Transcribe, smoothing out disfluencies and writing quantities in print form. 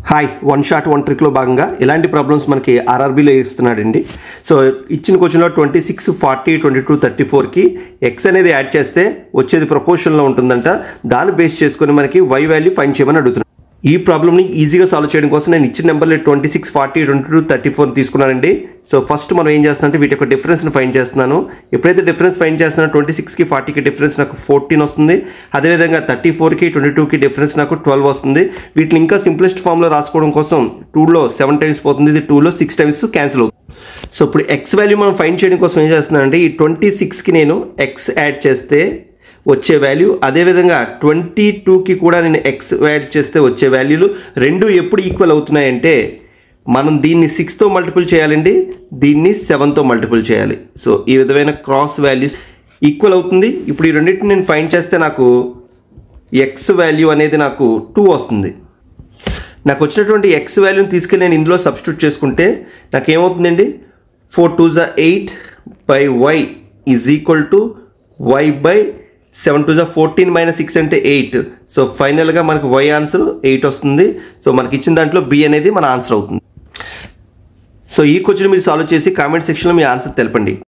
Hi one shot one ట్రిక్లో భాగంగా ఇలాంటి problems మనకి ఆర్ఆర్బీలో ఇస్తున్నాడండి. సో ఇచ్చిన క్వశ్చన్లో 26, 40, 22, 34కి ఎక్స్ అనేది యాడ్ చేస్తే వచ్చేది ప్రపోర్షన్లో ఉంటుందంట. దాన్ని బేస్ చేసుకొని మనకి వై వాల్యూ ఫైండ్ చేయమని అడుగుతున్నాడు. ఈ ప్రాబ్లమ్ని ఈజీగా సాల్వ్ చేయడం కోసం నేను ఇచ్చిన నెంబర్లు 26, 40, 22, 34 తీసుకున్నానండి. సో ఫస్ట్ మనం ఏం చేస్తానంటే వీటి యొక్క డిఫరెన్స్ని ఫైండ్ చేస్తున్నాను. ఎప్పుడైతే డిఫరెన్స్ ఫైండ్ చేస్తున్నానో 26కి 40కి డిఫరెన్స్ నాకు 14 వస్తుంది. అదేవిధంగా 34కి 22కి డిఫరెన్స్ నాకు 12 వస్తుంది. వీటిని ఇంకా సింప్లెస్ట్ ఫామ్లో రాసుకోవడం కోసం 2లో 7 టైమ్స్ పోతుంది, ఇది 2లో 6 టైమ్స్ క్యాన్సిల్ అవుతుంది. సో ఇప్పుడు ఎక్స్ వాల్యూ మనం ఫైండ్ చేయడం కోసం ఏం చేస్తున్నానంటే ఈ 26కి నేను ఎక్స్ యాడ్ చేస్తే వచ్చే వాల్యూ, అదేవిధంగా 22కి కూడా నేను ఎక్స్ యాడ్ చేస్తే వచ్చే వాల్యూలు రెండు ఎప్పుడు ఈక్వల్ అవుతున్నాయంటే మనం దీన్ని 6తో మల్టిపుల్ చేయాలండి, దీన్ని 7తో మల్టిపుల్ చేయాలి. సో ఈ విధమైన క్రాస్ వాల్యూస్ ఈక్వల్ అవుతుంది. ఇప్పుడు ఈ రెండింటిని నేను ఫైండ్ చేస్తే నాకు ఎక్స్ వాల్యూ అనేది నాకు 2 వస్తుంది. నాకు వచ్చినటువంటి ఎక్స్ వాల్యూని తీసుకెళ్ళి నేను ఇందులో సబ్స్టిట్యూట్ చేసుకుంటే నాకు ఏమవుతుందండి, 4 2s 8 by y is equal to y by 7 2s 14 minus 6 అంటే 8. సో ఫైనల్గా మనకు వై ఆన్సర్ 8 వస్తుంది. సో మనకి ఇచ్చిన దాంట్లో బి అనేది మన ఆన్సర్ అవుతుంది. సో ఈ క్వశ్చన్ మీరు సాల్వ్ చేసి కామెంట్ సెక్షన్లో మీ ఆన్సర్ తెలపండి.